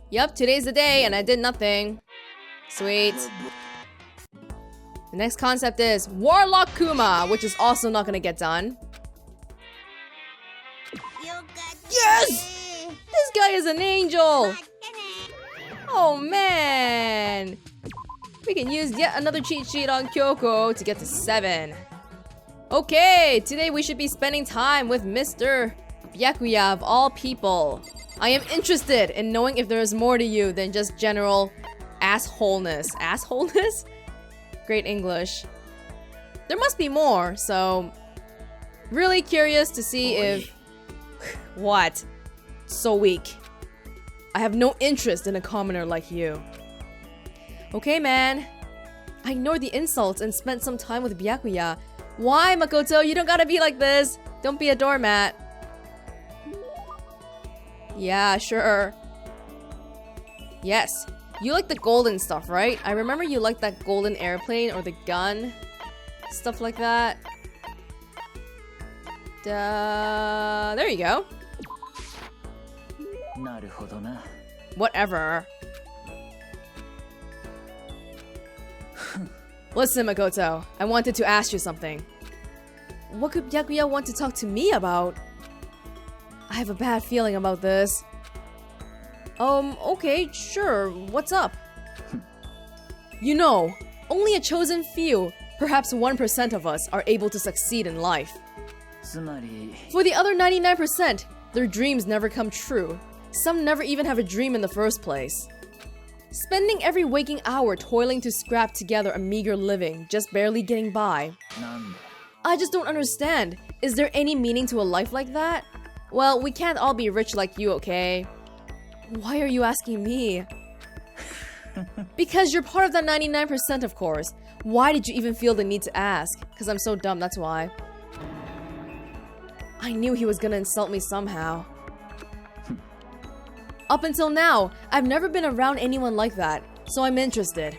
Yup, today's the day and I did nothing. Sweet. The next concept is Warlock Kuma, which is also not gonna get done. Yes! This guy is an angel! Oh man! We can use yet another cheat sheet on Kyoko to get to 7. Okay, today we should be spending time with Mr. Byakuya of all people. I am interested in knowing if there is more to you than just general assholeness. Assholeness? Great English. There must be more, so... Really curious to see if... What? So weak. I have no interest in a commoner like you. Okay, man. I ignored the insults and spent some time with Byakuya. Why, Makoto? You don't gotta be like this. Don't be a doormat. Yeah, sure. Yes. You like the golden stuff, right? I remember you liked that golden airplane or the gun. Stuff like that. There you go. Whatever. Listen, Makoto. I wanted to ask you something. What could Byakuya want to talk to me about? I have a bad feeling about this. Okay, sure. What's up? You know, only a chosen few, perhaps 1% of us, are able to succeed in life. For the other 99%, their dreams never come true. Some never even have a dream in the first place. Spending every waking hour toiling to scrap together a meager living, just barely getting by. I just don't understand. Is there any meaning to a life like that? Well, we can't all be rich like you, okay? Why are you asking me? Because you're part of that 99%, of course. Why did you even feel the need to ask? Because I'm so dumb, that's why. I knew he was gonna insult me somehow. Up until now, I've never been around anyone like that, so I'm interested.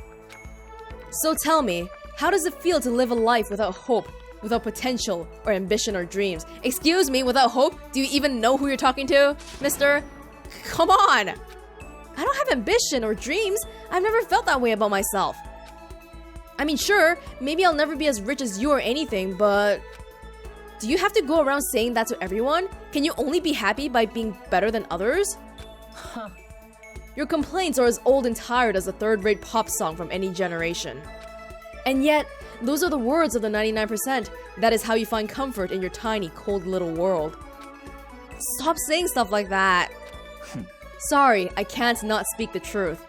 So tell me, how does it feel to live a life without hope, without potential, or ambition or dreams? Excuse me, without hope? Do you even know who you're talking to, mister? Come on! I don't have ambition or dreams. I've never felt that way about myself. I mean, sure, maybe I'll never be as rich as you or anything, but... Do you have to go around saying that to everyone? Can you only be happy by being better than others? Your complaints are as old and tired as a third-rate pop song from any generation. And yet, those are the words of the 99%. That is how you find comfort in your tiny, cold little world. Stop saying stuff like that. Sorry, I can't not speak the truth.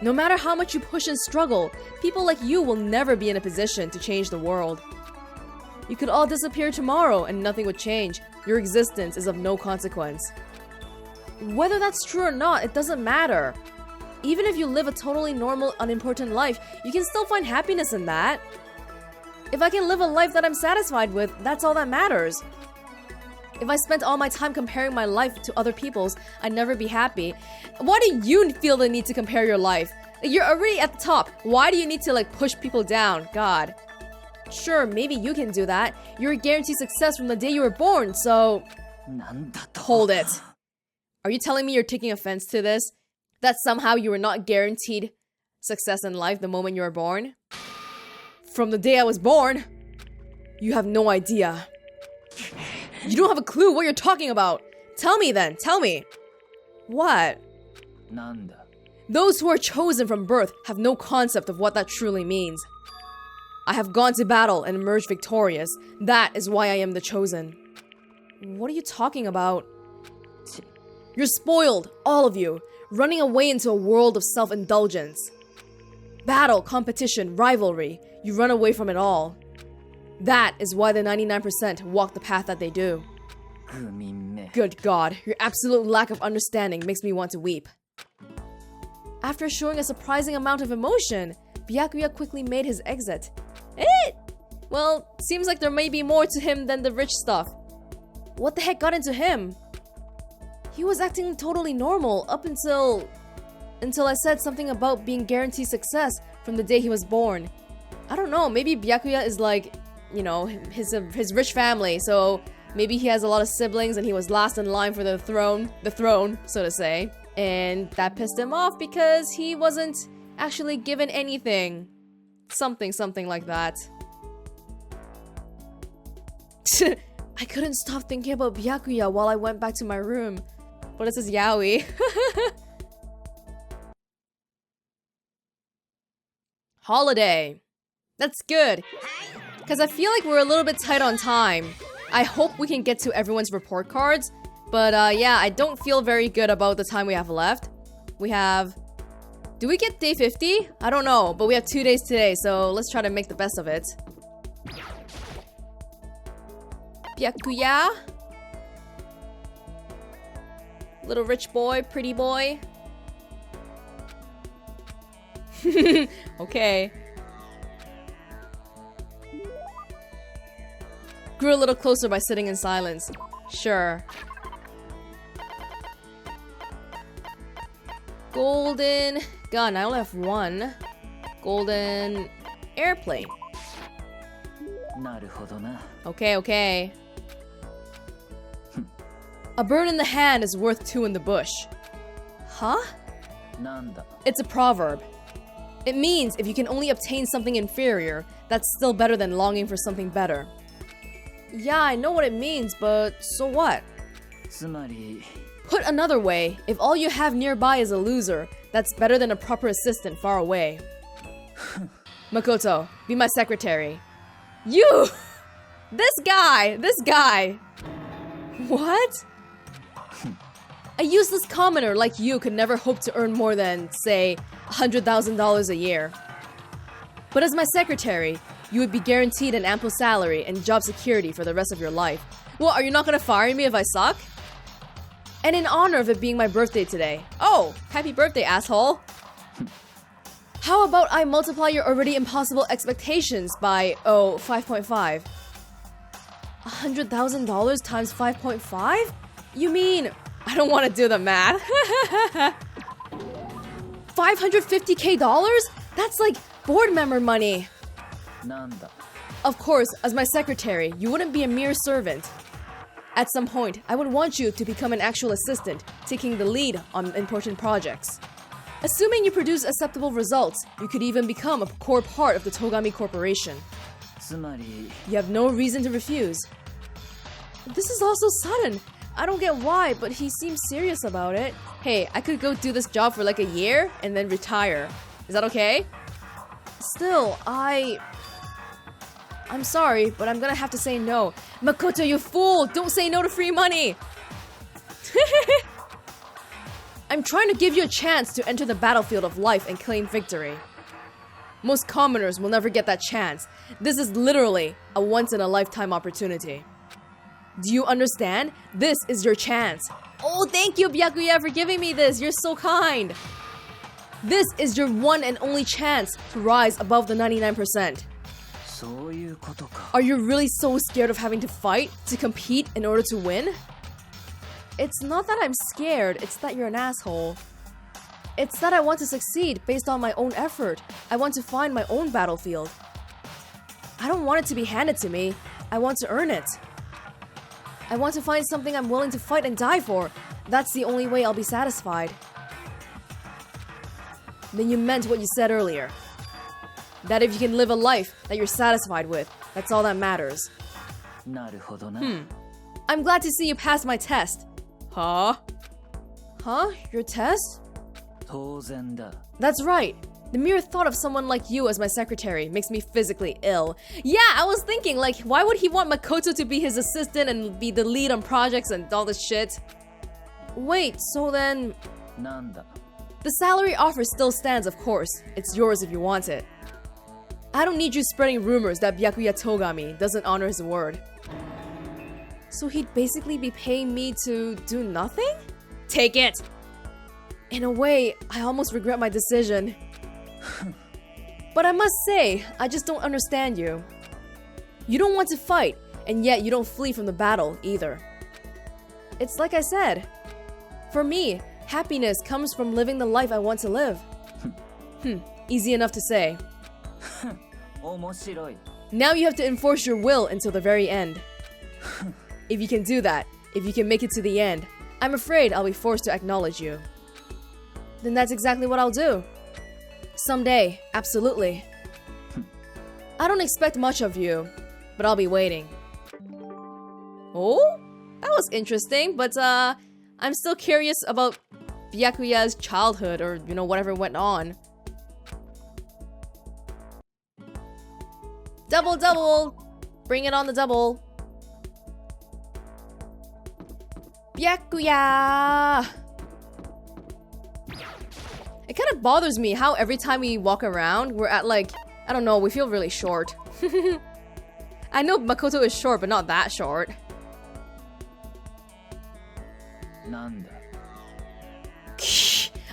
No matter how much you push and struggle, people like you will never be in a position to change the world. You could all disappear tomorrow and nothing would change. Your existence is of no consequence. Whether that's true or not, it doesn't matter. Even if you live a totally normal, unimportant life, you can still find happiness in that. If I can live a life that I'm satisfied with, that's all that matters. If I spent all my time comparing my life to other people's, I'd never be happy. Why do you feel the need to compare your life? You're already at the top. Why do you need to push people down? God. Sure, maybe you can do that. You're guaranteed success from the day you were born, so... Hold it. Are you telling me you're taking offense to this? That somehow you were not guaranteed success in life the moment you were born? From the day I was born? You have no idea. You don't have a clue what you're talking about. Tell me then, tell me. What? Those who are chosen from birth have no concept of what that truly means. I have gone to battle and emerged victorious. That is why I am the chosen. What are you talking about? You're spoiled, all of you, running away into a world of self-indulgence. Battle, competition, rivalry, you run away from it all. That is why the 99% walk the path that they do. Good God, your absolute lack of understanding makes me want to weep. After showing a surprising amount of emotion, Byakuya quickly made his exit. Well, seems like there may be more to him than the rich stuff. What the heck got into him? He was acting totally normal up until I said something about being guaranteed success from the day he was born. I don't know, maybe Byakuya is like, you know, his rich family, so maybe he has a lot of siblings and he was last in line for the throne, so to say. And that pissed him off because he wasn't actually given anything. Something like that. I couldn't stop thinking about Byakuya while I went back to my room. But it says yaoi. Holiday. That's good. Because I feel like we're a little bit tight on time. I hope we can get to everyone's report cards. But yeah, I don't feel very good about the time we have left. We have... Do we get day 50? I don't know, but we have 2 days today, so let's try to make the best of it. Byakuya. Little rich boy, pretty boy. Okay. Grew a little closer by sitting in silence. Sure. Golden gun. I only have one. Golden airplane. Okay. A bird in the hand is worth two in the bush. Huh? It's a proverb. It means if you can only obtain something inferior, that's still better than longing for something better. Yeah, I know what it means, but so what? Put another way, if all you have nearby is a loser, that's better than a proper assistant far away. Makoto, be my secretary. You! This guy! What? A useless commoner like you could never hope to earn more than, say, $100,000 a year. But as my secretary, you would be guaranteed an ample salary and job security for the rest of your life. What, are you not gonna fire me if I suck? And in honor of it being my birthday today. Oh, happy birthday, asshole! How about I multiply your already impossible expectations by, 5.5? $100,000 times 5.5? You mean... I don't want to do the math. $550K? That's like board member money. Of course, as my secretary, you wouldn't be a mere servant. At some point, I would want you to become an actual assistant, taking the lead on important projects. Assuming you produce acceptable results, you could even become a core part of the Togami Corporation. You have no reason to refuse. This is all so sudden. I don't get why, but he seems serious about it. Hey, I could go do this job for like a year and then retire. Is that okay? Still, I'm sorry, but I'm gonna have to say no. Makoto, you fool! Don't say no to free money! I'm trying to give you a chance to enter the battlefield of life and claim victory. Most commoners will never get that chance. This is literally a once-in-a-lifetime opportunity. Do you understand? This is your chance. Oh, thank you, Byakuya, for giving me this. You're so kind. This is your one and only chance to rise above the 99%. Are you really so scared of having to fight, to compete in order to win? It's not that I'm scared, it's that you're an asshole. It's that I want to succeed based on my own effort. I want to find my own battlefield. I don't want it to be handed to me. I want to earn it. I want to find something I'm willing to fight and die for. That's the only way I'll be satisfied. Then you meant what you said earlier. That if you can live a life that you're satisfied with, that's all that matters. I'm glad to see you passed my test. Huh? Huh? Your test? That's right. The mere thought of someone like you as my secretary makes me physically ill. Yeah, I was thinking, like, why would he want Makoto to be his assistant and be the lead on projects and all this shit? Wait, so then... The salary offer still stands, of course. It's yours if you want it. I don't need you spreading rumors that Byakuya Togami doesn't honor his word. So he'd basically be paying me to do nothing? Take it! In a way, I almost regret my decision. But I must say, I just don't understand you. You don't want to fight, and yet you don't flee from the battle either. It's like I said. For me, happiness comes from living the life I want to live. Easy enough to say. Now you have to enforce your will until the very end. If you can do that, if you can make it to the end, I'm afraid I'll be forced to acknowledge you. Then that's exactly what I'll do. Someday, absolutely. I don't expect much of you, but I'll be waiting. Oh? That was interesting, but I'm still curious about Byakuya's childhood or, you know, whatever went on. Double, double! Bring it on the double. Byakuya! It kind of bothers me how every time we walk around, we're at like, I don't know, we feel really short. I know Makoto is short, but not that short.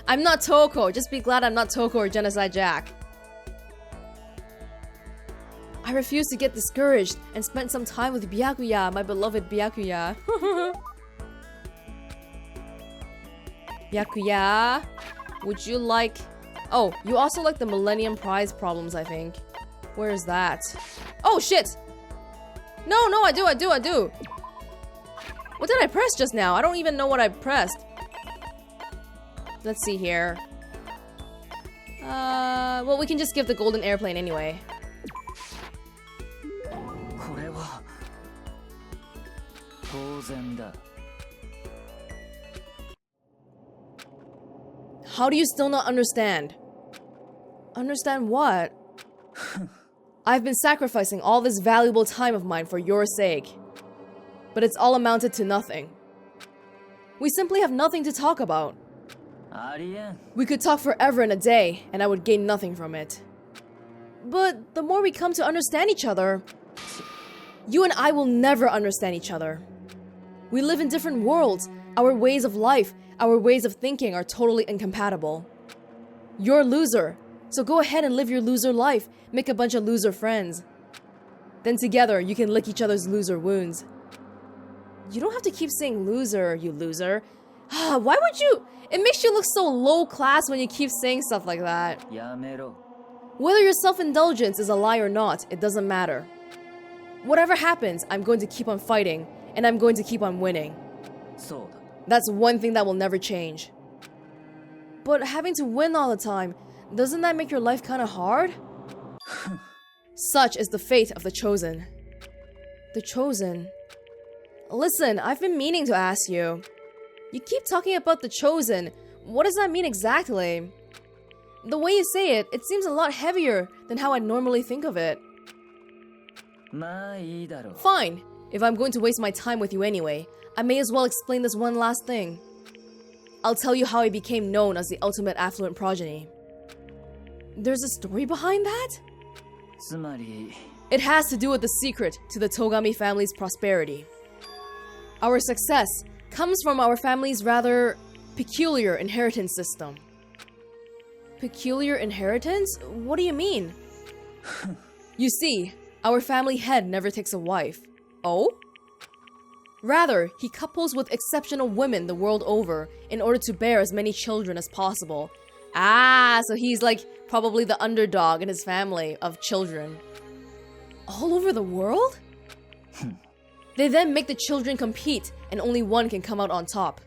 I'm not Toko. Just be glad I'm not Toko or Genocide Jack. I refuse to get discouraged and spend some time with Byakuya, my beloved Byakuya. Byakuya, would you like... Oh, you also like the Millennium Prize problems, I think. Where is that? Oh, shit! No, I do. What did I press just now? I don't even know what I pressed. Let's see here. Well, we can just give the golden airplane anyway. How do you still not understand? Understand what? I've been sacrificing all this valuable time of mine for your sake. But it's all amounted to nothing. We simply have nothing to talk about. We could talk forever in a day, and I would gain nothing from it. But the more we come to understand each other, you and I will never understand each other. We live in different worlds. Our ways of life, our ways of thinking are totally incompatible. You're a loser, so go ahead and live your loser life. Make a bunch of loser friends. Then together, you can lick each other's loser wounds. You don't have to keep saying loser, you loser. Why would you? It makes you look so low class when you keep saying stuff like that. Whether your self-indulgence is a lie or not, it doesn't matter. Whatever happens, I'm going to keep on fighting, and I'm going to keep on winning. That's one thing that will never change. But having to win all the time, doesn't that make your life kind of hard? Such is the fate of the Chosen. The Chosen? Listen, I've been meaning to ask you. You keep talking about the Chosen. What does that mean exactly? The way you say it, it seems a lot heavier than how I normally think of it. Fine. If I'm going to waste my time with you anyway, I may as well explain this one last thing. I'll tell you how I became known as the ultimate affluent progeny. There's a story behind that? It has to do with the secret to the Togami family's prosperity. Our success comes from our family's rather peculiar inheritance system. Peculiar inheritance? What do you mean? You see, our family head never takes a wife. Oh? Rather, he couples with exceptional women the world over in order to bear as many children as possible. Ah, so he's like probably the underdog in his family of children. All over the world? They then make the children compete and only one can come out on top.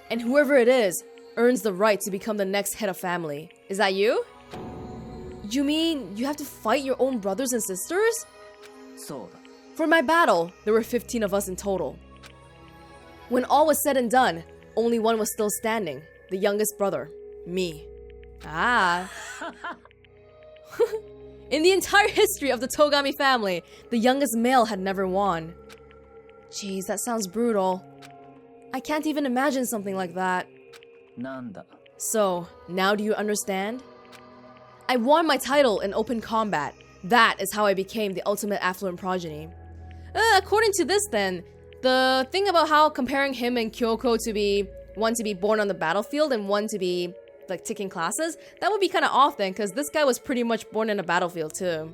And whoever it is earns the right to become the next head of family. Is that you? You mean you have to fight your own brothers and sisters? For my battle, there were 15 of us in total. When all was said and done, only one was still standing, the youngest brother, me. Ah. In the entire history of the Togami family, the youngest male had never won. Jeez, that sounds brutal. I can't even imagine something like that. So, now do you understand? I won my title in open combat. That is how I became the ultimate affluent progeny. According to this then, the thing about how comparing him and Kyoko to be one to be born on the battlefield and one to be like taking classes, that would be kind of off then, because this guy was pretty much born in a battlefield too.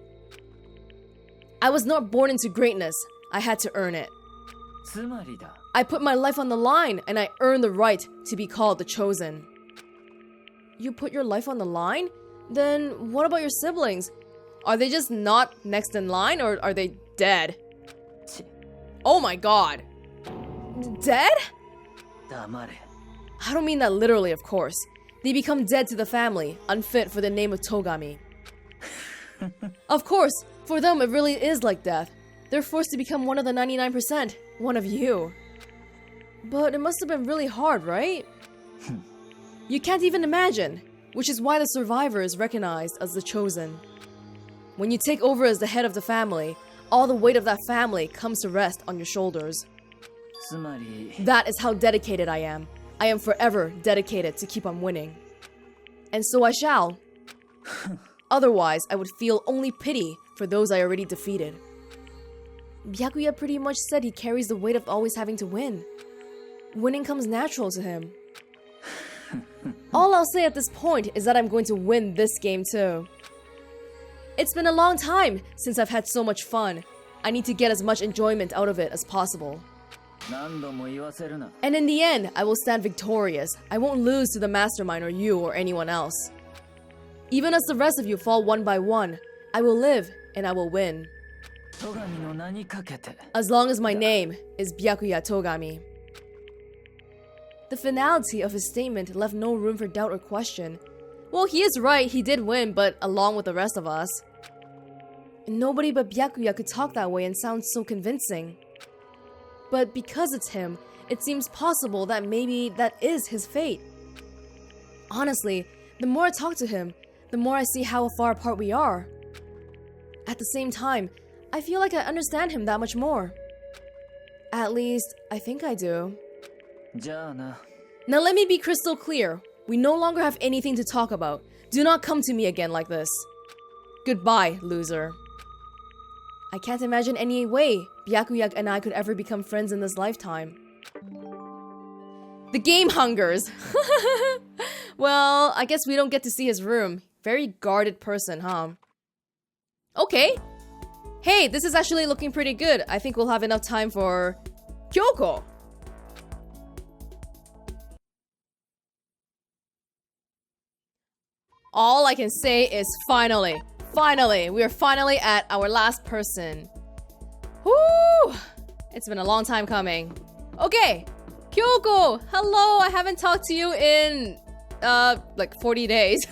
I was not born into greatness. I had to earn it. I put my life on the line and I earned the right to be called the Chosen. You put your life on the line? Then what about your siblings? Are they just not next in line or are they dead? Oh my god. Dead? I don't mean that literally, of course. They become dead to the family, unfit for the name of Togami. Of course, for them it really is like death. They're forced to become one of the 99%, one of you. But it must have been really hard, right? You can't even imagine, which is why the survivor is recognized as the chosen. When you take over as the head of the family, all the weight of that family comes to rest on your shoulders. That is how dedicated I am. I am forever dedicated to keep on winning. And so I shall. Otherwise, I would feel only pity for those I already defeated. Byakuya pretty much said he carries the weight of always having to win. Winning comes natural to him. All I'll say at this point is that I'm going to win this game too. It's been a long time since I've had so much fun. I need to get as much enjoyment out of it as possible. And in the end, I will stand victorious. I won't lose to the mastermind or you or anyone else. Even as the rest of you fall one by one, I will live and I will win. As long as my name is Byakuya Togami. The finality of his statement left no room for doubt or question. Well, he is right, he did win, but along with the rest of us. Nobody but Byakuya could talk that way and sound so convincing. But because it's him, it seems possible that maybe that is his fate. Honestly, the more I talk to him, the more I see how far apart we are. At the same time, I feel like I understand him that much more. At least, I think I do. Now let me be crystal clear. We no longer have anything to talk about. Do not come to me again like this. Goodbye, loser. I can't imagine any way Byakuya and I could ever become friends in this lifetime. The game hungers. Well, I guess we don't get to see his room. Very guarded person, huh? Okay. Hey, this is actually looking pretty good. I think we'll have enough time for Kyoko. All I can say is finally. Finally, we are finally at our last person. Woo! It's been a long time coming. Okay, Kyoko, hello. I haven't talked to you in like 40 days.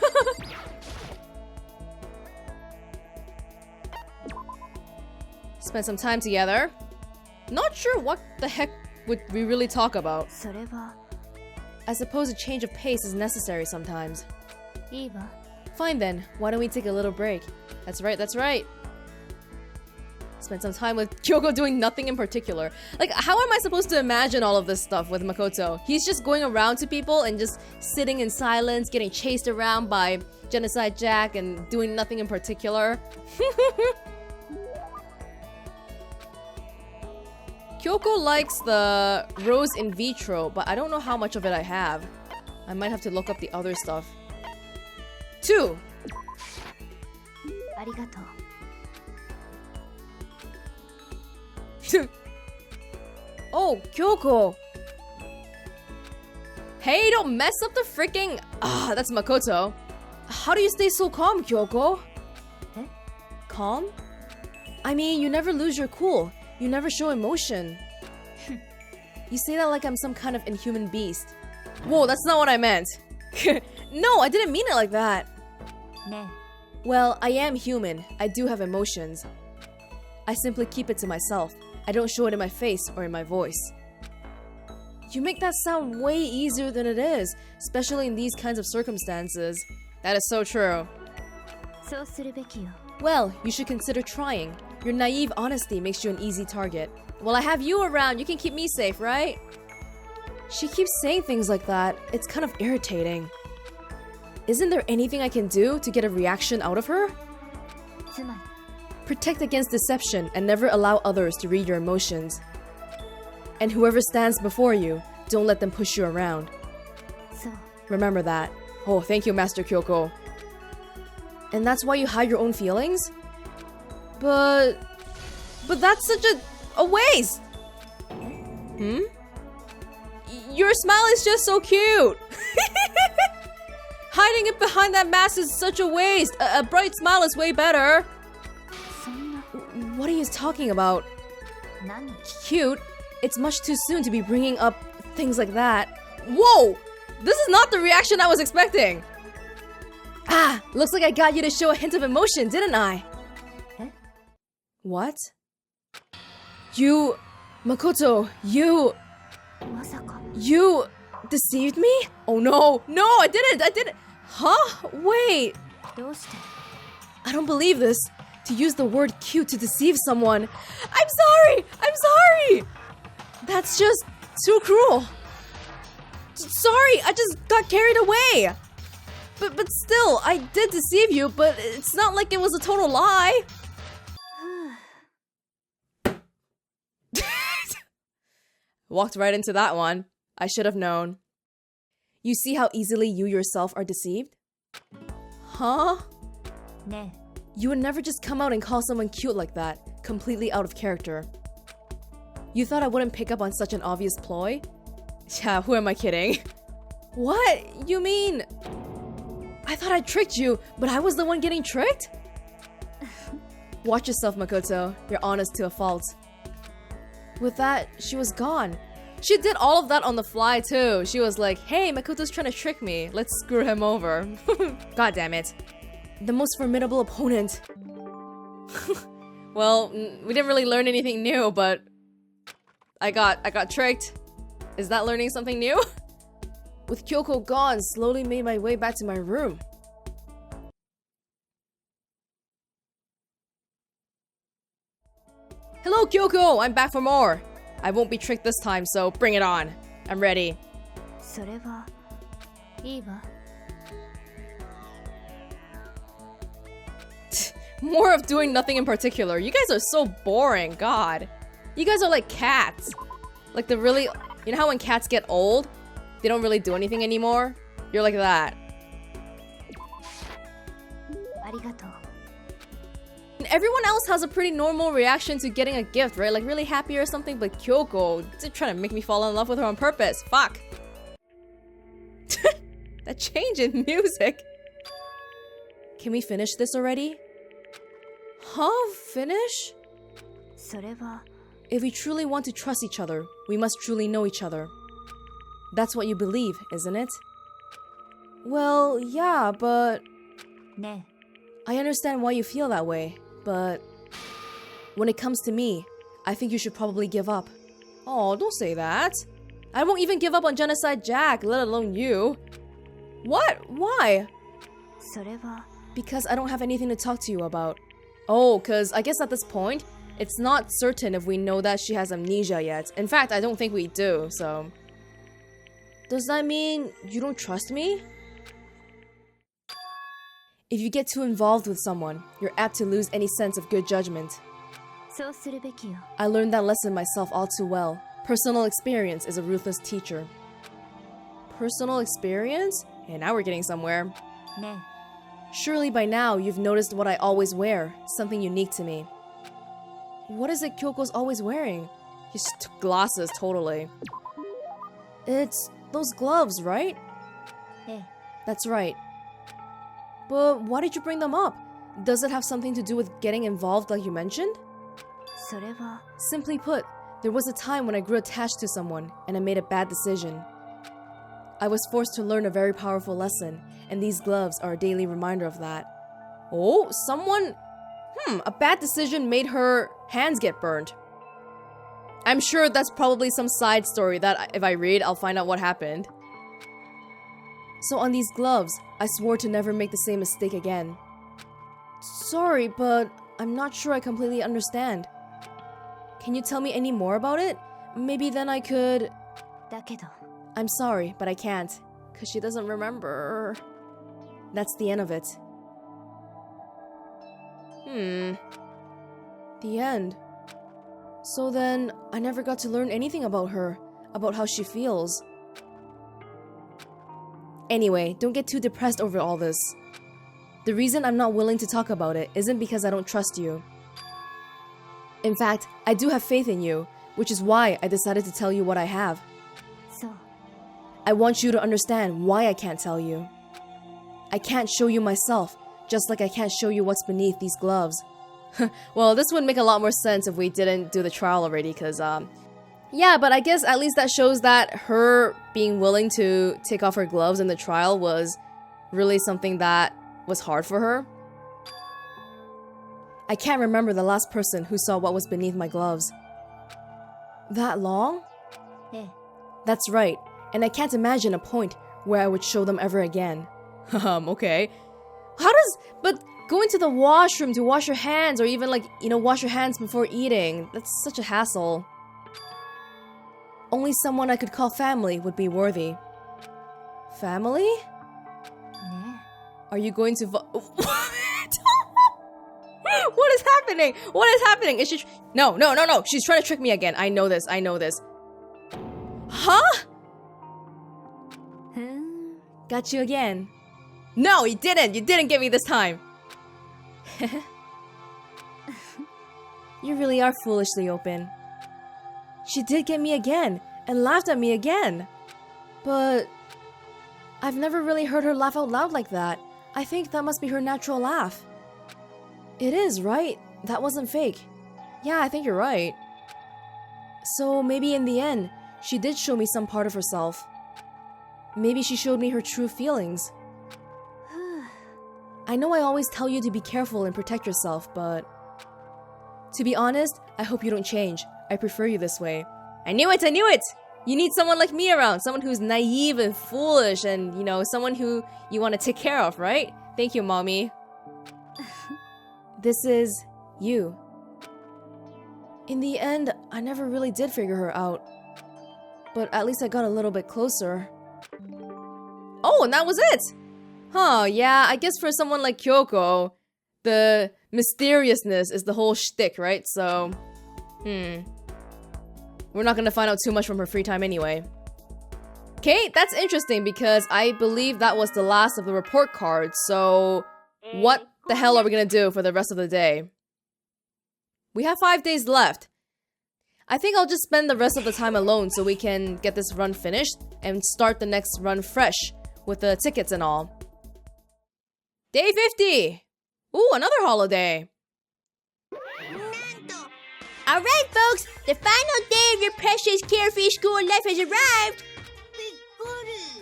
Spent some time together. Not sure what the heck would we really talk about. I suppose a change of pace is necessary sometimes. Fine then, why don't we take a little break? That's right, that's right. Spent some time with Kyoko doing nothing in particular. Like, how am I supposed to imagine all of this stuff with Makoto? He's just going around to people and just sitting in silence, getting chased around by Genocide Jack and doing nothing in particular. Kyoko likes the rose in vitro, but I don't know how much of it I have. I might have to look up the other stuff. 2. Oh, Kyoko. Hey, don't mess up the freaking... Ah, that's Makoto. How do you stay so calm, Kyoko? Calm? I mean, you never lose your cool. You never show emotion. You say that like I'm some kind of inhuman beast. Whoa, that's not what I meant. No, I didn't mean it like that. Well, I am human. I do have emotions. I simply keep it to myself. I don't show it in my face or in my voice. You make that sound way easier than it is, especially in these kinds of circumstances. That is so true. Well, you should consider trying. Your naive honesty makes you an easy target. Well, I have you around. You can keep me safe, right? She keeps saying things like that. It's kind of irritating. Isn't there anything I can do to get a reaction out of her? Protect against deception and never allow others to read your emotions. And whoever stands before you, don't let them push you around. Remember that. Oh, thank you, Master Kyoko. And that's why you hide your own feelings? But that's such a waste! Your smile is just so cute! Hiding it behind that mask is such a waste! A bright smile is way better! What are you talking about? Cute? It's much too soon to be bringing up things like that. Whoa! This is not the reaction I was expecting! Ah! Looks like I got you to show a hint of emotion, didn't I? Eh? What? You... Makoto, you... まさか You... deceived me? Oh no! No, I didn't! Huh? Wait! どうして I don't believe this. To use the word cute to deceive someone. I'm sorry! I'm sorry! That's just too cruel. Sorry, I just got carried away. But still, I did deceive you, but it's not like it was a total lie. Walked right into that one. I should have known. You see how easily you yourself are deceived? Huh? ね You would never just come out and call someone cute like that, completely out of character. You thought I wouldn't pick up on such an obvious ploy? Yeah, who am I kidding? What? You mean... I thought I tricked you, but I was the one getting tricked? Watch yourself, Makoto. You're honest to a fault. With that, she was gone. She did all of that on the fly too. She was like, hey, Makoto's trying to trick me. Let's screw him over. God damn it. The most formidable opponent. Well, we didn't really learn anything new, but I got tricked. Is that learning something new? With Kyoko gone, slowly made my way back to my room. Hello, Kyoko! I'm back for more! I won't be tricked this time, so bring it on. I'm ready. それはいいわ More of doing nothing in particular. You guys are so boring, God. You guys are like cats. Like the really... You know how when cats get old, they don't really do anything anymore? You're like that. ありがとう And everyone else has a pretty normal reaction to getting a gift, right? Like really happy or something, but Kyoko, they're trying to make me fall in love with her on purpose. Fuck. That change in music. Can we finish this already? Huh? Finish? それは If we truly want to trust each other, we must truly know each other. That's what you believe, isn't it? Well, yeah, but... ね I understand why you feel that way, but... When it comes to me, I think you should probably give up. Oh, don't say that. I won't even give up on Genocide Jack, let alone you. What? Why? それは Because I don't have anything to talk to you about. Oh, cause I guess at this point, it's not certain if we know that she has amnesia yet. In fact, I don't think we do, so... Does that mean you don't trust me? If you get too involved with someone, you're apt to lose any sense of good judgment. そうするべきよ I learned that lesson myself all too well. Personal experience is a ruthless teacher. Personal experience? And now we're getting somewhere. ね Surely by now you've noticed what I always wear, something unique to me. What is it Kyoko's always wearing? His glasses, totally. It's those gloves, right? ええ That's right. But why did you bring them up? Does it have something to do with getting involved like you mentioned? それは Simply put, there was a time when I grew attached to someone and I made a bad decision. I was forced to learn a very powerful lesson, and these gloves are a daily reminder of that. Oh, someone... a bad decision made her hands get burned. I'm sure that's probably some side story that if I read, I'll find out what happened. So on these gloves, I swore to never make the same mistake again. Sorry, but I'm not sure I completely understand. Can you tell me any more about it? Maybe then I could... だけど I'm sorry, but I can't. Cause she doesn't remember. That's the end of it. The end. So then, I never got to learn anything about her. About how she feels. Anyway, don't get too depressed over all this. The reason I'm not willing to talk about it isn't because I don't trust you. In fact, I do have faith in you, which is why I decided to tell you what I have. そう I want you to understand why I can't tell you. I can't show you myself, just like I can't show you what's beneath these gloves. Well, this would make a lot more sense if we didn't do the trial already, because, Yeah, but I guess at least that shows that her being willing to take off her gloves in the trial was really something that was hard for her. I can't remember the last person who saw what was beneath my gloves. That long? Eh. That's right, and I can't imagine a point where I would show them ever again. Okay. But going to the washroom to wash your hands, or even like, wash your hands before eating, that's such a hassle. Only someone I could call family would be worthy. Family? Ne. Are you going to What is happening? What is happening? Is she... No. She's trying to trick me again. I know this. Huh? Got you again. No, you didn't. You didn't get me this time. You really are foolishly open. She did get me again, and laughed at me again. But I've never really heard her laugh out loud like that. I think that must be her natural laugh. It is, right? That wasn't fake. Yeah, I think you're right. So maybe in the end, she did show me some part of herself. Maybe she showed me her true feelings. I know I always tell you to be careful and protect yourself, but... To be honest, I hope you don't change. I prefer you this way. I knew it! You need someone like me around. Someone who's naive and foolish and, someone who you want to take care of, right? Thank you, mommy. This is you. In the end, I never really did figure her out. But at least I got a little bit closer. Oh, and that was it! Huh, yeah, I guess for someone like Kyoko, the mysteriousness is the whole shtick, right? So, we're not gonna find out too much from her free time anyway. Okay, that's interesting because I believe that was the last of the report cards, so what the hell are we gonna do for the rest of the day? We have 5 days left. I think I'll just spend the rest of the time alone so we can get this run finished and start the next run fresh with the tickets and all. Day 50! Ooh, another holiday! Alright folks, the final day of your precious carefree school life has arrived!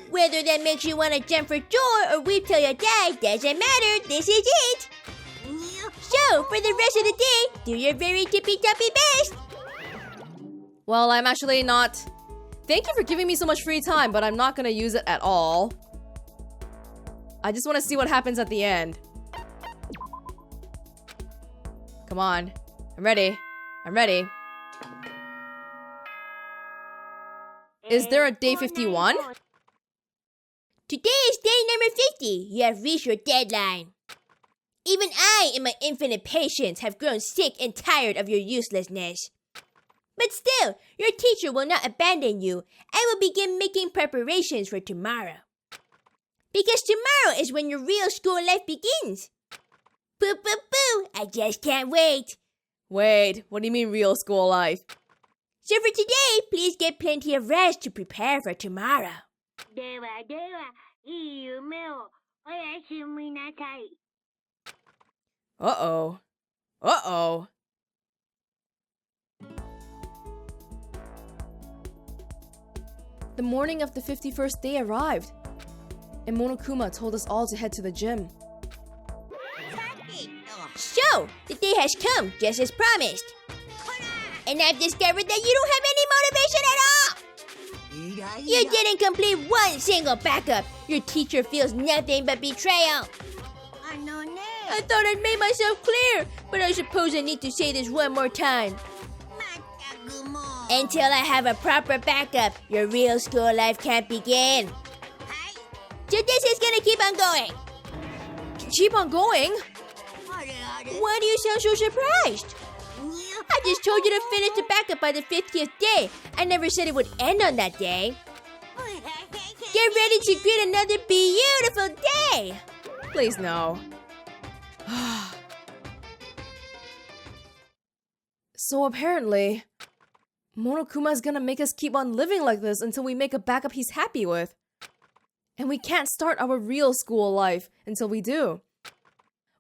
Whether that makes you want to jump for joy or weep till you die, doesn't matter, this is it! So, for the rest of the day, do your very tippy-toppy best! Well, I'm actually not... Thank you for giving me so much free time, but I'm not gonna use it at all. I just want to see what happens at the end. Come on. I'm ready. Is there a day 51? Today is day number 50. You have reached your deadline. Even I, in my infinite patience, have grown sick and tired of your uselessness. But still, your teacher will not abandon you and will begin making preparations for tomorrow. Because tomorrow is when your real school life begins. Boo, boo, boo! I just can't wait. Wait, what do you mean real school life? So for today, please get plenty of rest to prepare for tomorrow. Uh-oh. The morning of the 51st day arrived, and Monokuma told us all to head to the gym. So, the day has come, just as promised. And I've discovered that you don't have any motivation at all! You didn't complete one single backup. Your teacher feels nothing but betrayal. I thought I'd made myself clear, but I suppose I need to say this one more time. Until I have a proper backup, your real school life can't begin. So this is gonna keep on going. Keep on going? Why do you sound so surprised? I just told you to finish the backup by the 50th day. I never said it would end on that day. Get ready to greet another beautiful day. Please no. So apparently, Monokuma's gonna make us keep on living like this until we make a backup he's happy with. And we can't start our real school life until we do.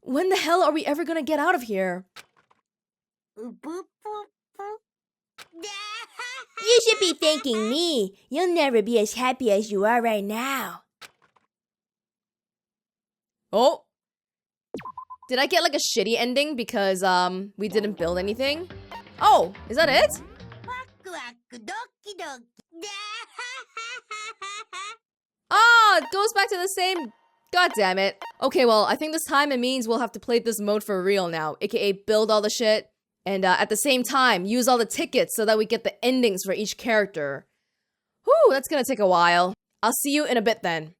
When the hell are we ever gonna get out of here? You should be thanking me. You'll never be as happy as you are right now. Oh. Did I get like a shitty ending because we didn't build anything? Oh, is that it? Ah, it goes back to the same. God damn it. Okay, well, I think this time it means we'll have to play this mode for real now, aka build all the shit, and at the same time, use all the tickets so that we get the endings for each character. Whew, that's gonna take a while. I'll see you in a bit then.